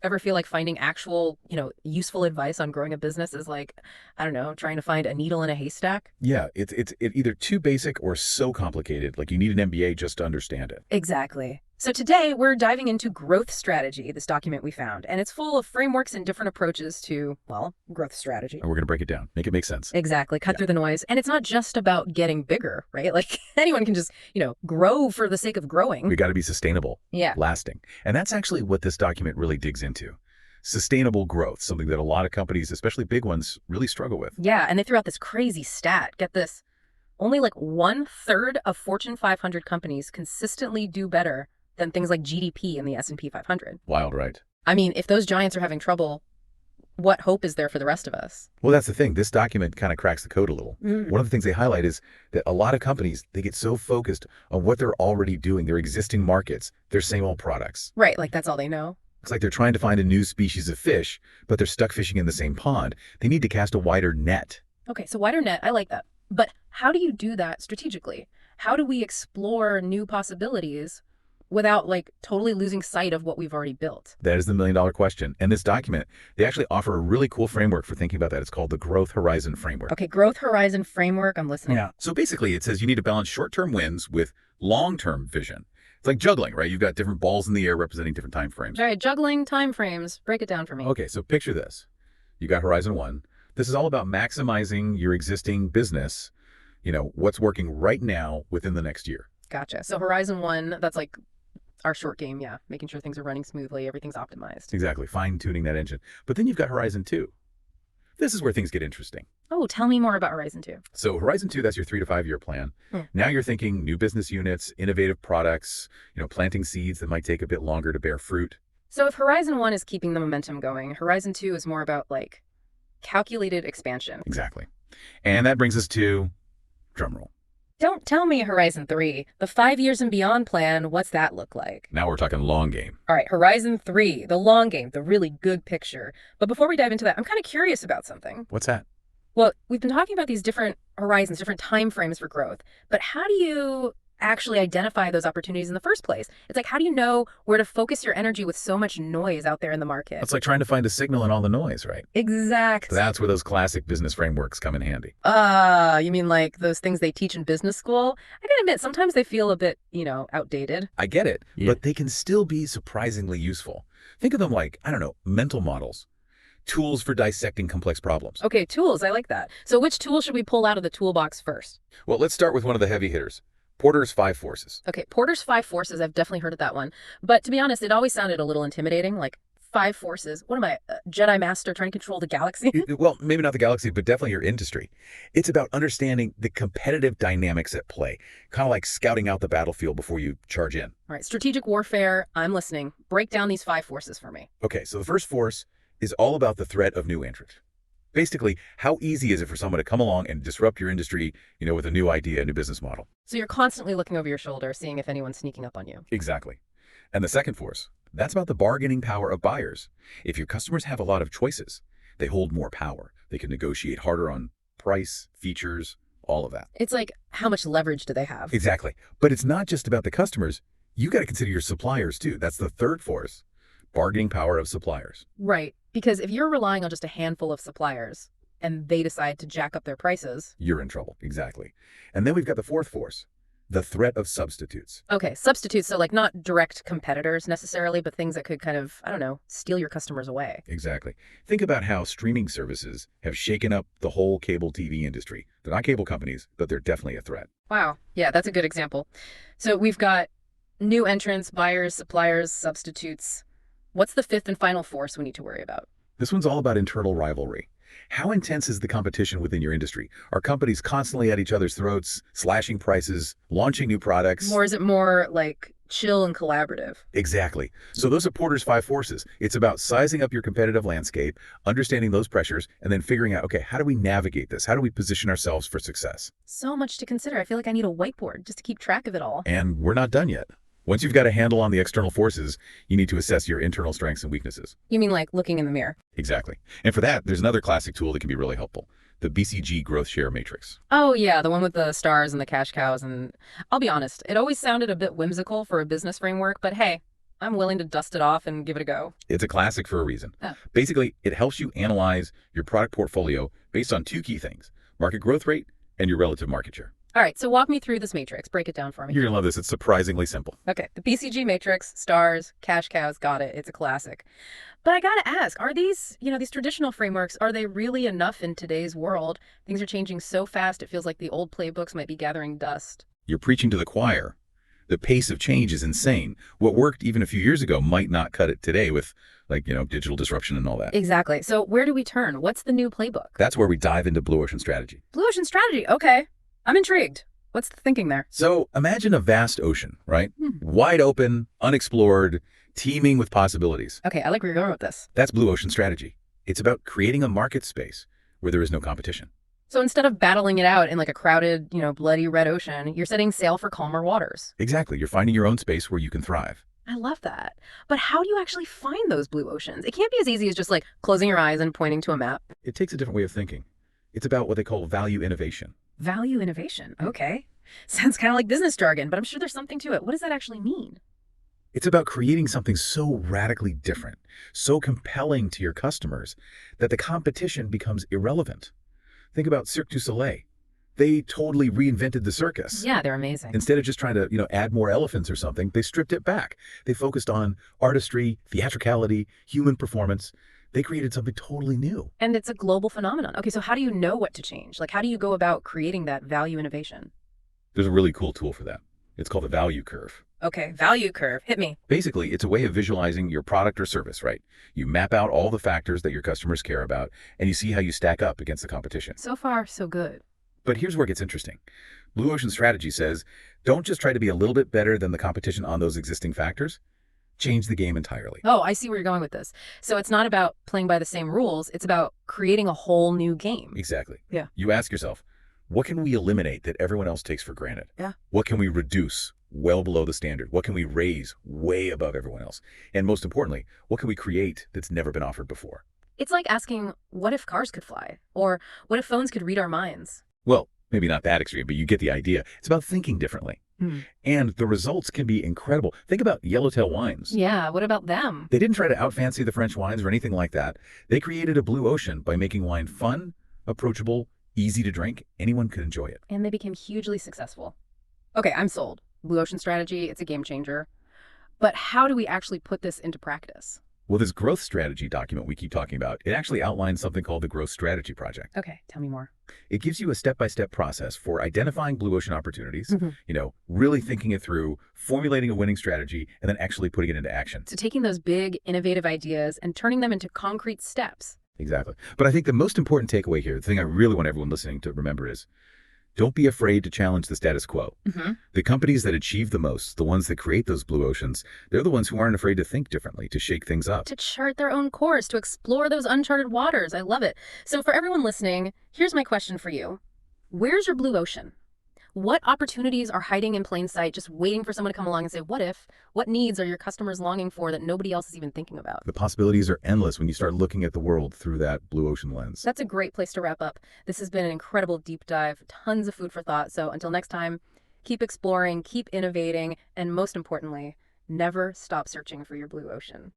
ever feel like finding actual, useful advice on growing a business is like, I don't know, trying to find a needle in a haystack? Yeah, it's either too basic or so complicated, like you need an MBA just to understand it. Exactly. So today we're diving into growth strategy, this document we found, and it's full of frameworks and different approaches to, well, growth strategy. And we're going to break it down, make it make sense. Exactly. Cut through the noise. And it's not just about getting bigger, right? Like anyone can just, grow for the sake of growing. We got to be sustainable, Yeah. lasting. And that's actually what this document really digs into. Sustainable growth, something that a lot of companies, especially big ones, really struggle with. Yeah. And they threw out this crazy stat. Get this. Only like 1/3 of Fortune 500 companies consistently do better than things like GDP in the S&P 500. Wild, right? I mean, if those giants are having trouble, what hope is there for the rest of us? Well, that's the thing. This document kind of cracks the code a little. One of the things they highlight is that a lot of companies, they get so focused on what they're already doing, their existing markets, their same old products. Right, like that's all they know. It's like they're trying to find a new species of fish, but they're stuck fishing in the same pond. They need to cast a wider net. Okay, so wider net, I like that. But how do you do that strategically? How do we explore new possibilities without like totally losing sight of what we've already built? That is the million-dollar question. And this document, they actually offer a really cool framework for thinking about that. It's called the Growth Horizon Framework. Okay, Growth Horizon Framework, I'm listening. Yeah. So basically it says you need to balance short-term wins with long-term vision. It's like juggling, right? You've got different balls in the air representing different time frames. All right, juggling time frames. Break it down for me. Okay, so picture this. You got Horizon 1. This is all about maximizing your existing business, what's working right now within the next year. Gotcha. So Horizon 1, that's like our short game, yeah. Making sure things are running smoothly, everything's optimized. Exactly, fine-tuning that engine. But then you've got Horizon 2. This is where things get interesting. Oh, tell me more about Horizon 2. So Horizon 2, that's your 3 to 5 year plan. Now you're thinking new business units, innovative products, planting seeds that might take a bit longer to bear fruit. So if Horizon 1 is keeping the momentum going, Horizon 2 is more about like calculated expansion. Exactly. And that brings us to, drumroll. Don't tell me Horizon 3, the 5 years and beyond plan, what's that look like? Now we're talking long game. All right, Horizon 3, the long game, the really good picture. But before we dive into that, I'm kind of curious about something. What's that? Well, we've been talking about these different horizons, different time frames for growth, but how do you actually identify those opportunities in the first place? It's like, how do you know where to focus your energy with so much noise out there in the market? It's like trying to find a signal in all the noise, right? Exactly. That's where those classic business frameworks come in handy. You mean like those things they teach in business school? I gotta admit, sometimes they feel a bit, outdated. I get it, but they can still be surprisingly useful. Think of them like, I don't know, mental models. Tools for dissecting complex problems. Okay, tools, I like that. So which tool should we pull out of the toolbox first? Well, let's start with one of the heavy hitters. Porter's 5 Forces. Okay, Porter's 5 Forces, I've definitely heard of that one. But to be honest, it always sounded a little intimidating, like 5 forces. What am I, a Jedi Master trying to control the galaxy? Well, maybe not the galaxy, but definitely your industry. It's about understanding the competitive dynamics at play, kind of like scouting out the battlefield before you charge in. All right, strategic warfare, I'm listening. Break down these 5 forces for me. Okay, so the first force is all about the threat of new entrant. Basically, how easy is it for someone to come along and disrupt your industry, with a new idea, a new business model? So you're constantly looking over your shoulder, seeing if anyone's sneaking up on you. Exactly. And the second force, that's about the bargaining power of buyers. If your customers have a lot of choices, they hold more power. They can negotiate harder on price, features, all of that. It's like, how much leverage do they have? Exactly. But it's not just about the customers. You got to consider your suppliers too. That's the third force, bargaining power of suppliers. Right. Because if you're relying on just a handful of suppliers and they decide to jack up their prices, you're in trouble. Exactly. And then we've got the fourth force, the threat of substitutes. Okay, substitutes. So like not direct competitors necessarily, but things that could kind of, I don't know, steal your customers away. Exactly. Think about how streaming services have shaken up the whole cable TV industry. They're not cable companies, but they're definitely a threat. Wow. Yeah, that's a good example. So we've got new entrants, buyers, suppliers, substitutes. What's the fifth and final force we need to worry about? This one's all about internal rivalry. How intense is the competition within your industry? Are companies constantly at each other's throats, slashing prices, launching new products? Or is it more like chill and collaborative? Exactly. So those are Porter's 5 forces. It's about sizing up your competitive landscape, understanding those pressures, and then figuring out, okay, how do we navigate this? How do we position ourselves for success? So much to consider. I feel like I need a whiteboard just to keep track of it all. And we're not done yet. Once you've got a handle on the external forces, you need to assess your internal strengths and weaknesses. You mean like looking in the mirror? Exactly. And for that, there's another classic tool that can be really helpful, the BCG Growth Share Matrix. Oh yeah, the one with the stars and the cash cows. And I'll be honest, it always sounded a bit whimsical for a business framework, but hey, I'm willing to dust it off and give it a go. It's a classic for a reason. Oh. Basically, it helps you analyze your product portfolio based on two key things: market growth rate and your relative market share. All right, so walk me through this matrix. Break it down for me. You're going to love this. It's surprisingly simple. Okay, the BCG matrix, stars, cash cows, got it. It's a classic. But I gotta ask, are these, these traditional frameworks, are they really enough in today's world? Things are changing so fast, it feels like the old playbooks might be gathering dust. You're preaching to the choir. The pace of change is insane. What worked even a few years ago might not cut it today with, digital disruption and all that. Exactly. So where do we turn? What's the new playbook? That's where we dive into blue ocean strategy. Blue ocean strategy. Okay. I'm intrigued. What's the thinking there? So imagine a vast ocean, right? Wide open, unexplored, teeming with possibilities. Okay, I like where you're going with this. That's blue ocean strategy. It's about creating a market space where there is no competition. So instead of battling it out in like a crowded, bloody red ocean, you're setting sail for calmer waters. Exactly. You're finding your own space where you can thrive. I love that. But how do you actually find those blue oceans? It can't be as easy as just like closing your eyes and pointing to a map. It takes a different way of thinking. It's about what they call value innovation. Value innovation. Okay. Sounds kind of like business jargon, but I'm sure there's something to it. What does that actually mean? It's about creating something so radically different, so compelling to your customers, that the competition becomes irrelevant. Think about Cirque du Soleil. They totally reinvented the circus. Yeah, they're amazing. Instead of just trying to, add more elephants or something, they stripped it back. They focused on artistry, theatricality, human performance. They created something totally new. And it's a global phenomenon. Okay, so how do you know what to change? Like, how do you go about creating that value innovation? There's a really cool tool for that. It's called the value curve. Okay, value curve. Hit me. Basically, it's a way of visualizing your product or service, right? You map out all the factors that your customers care about, and you see how you stack up against the competition. So far, so good. But here's where it gets interesting. Blue Ocean Strategy says, don't just try to be a little bit better than the competition on those existing factors. Change the game entirely. Oh, I see where you're going with this. So it's not about playing by the same rules. It's about creating a whole new game. Exactly. Yeah. You ask yourself, what can we eliminate that everyone else takes for granted? Yeah. What can we reduce well below the standard? What can we raise way above everyone else? And most importantly, what can we create that's never been offered before? It's like asking, what if cars could fly? Or what if phones could read our minds? Well, maybe not that extreme, but you get the idea. It's about thinking differently. And the results can be incredible. Think about Yellowtail wines. Yeah, what about them? They didn't try to outfancy the French wines or anything like that. They created a blue ocean by making wine fun, approachable, easy to drink. Anyone could enjoy it. And they became hugely successful. Okay, I'm sold. Blue ocean strategy, it's a game changer. But how do we actually put this into practice? Well, this growth strategy document we keep talking about, it actually outlines something called the Growth Strategy Project. Okay, tell me more. It gives you a step-by-step process for identifying blue ocean opportunities, really thinking it through, formulating a winning strategy, and then actually putting it into action. So taking those big, innovative ideas and turning them into concrete steps. Exactly. But I think the most important takeaway here, the thing I really want everyone listening to remember is, don't be afraid to challenge the status quo. The companies that achieve the most, the ones that create those blue oceans, they're the ones who aren't afraid to think differently, to shake things up. To chart their own course, to explore those uncharted waters. I love it. So for everyone listening, here's my question for you. Where's your blue ocean? What opportunities are hiding in plain sight, just waiting for someone to come along and say, what if? What needs are your customers longing for that nobody else is even thinking about? The possibilities are endless when you start looking at the world through that blue ocean lens. That's a great place to wrap up. This has been an incredible deep dive, tons of food for thought. So until next time, keep exploring, keep innovating, and most importantly, never stop searching for your blue ocean.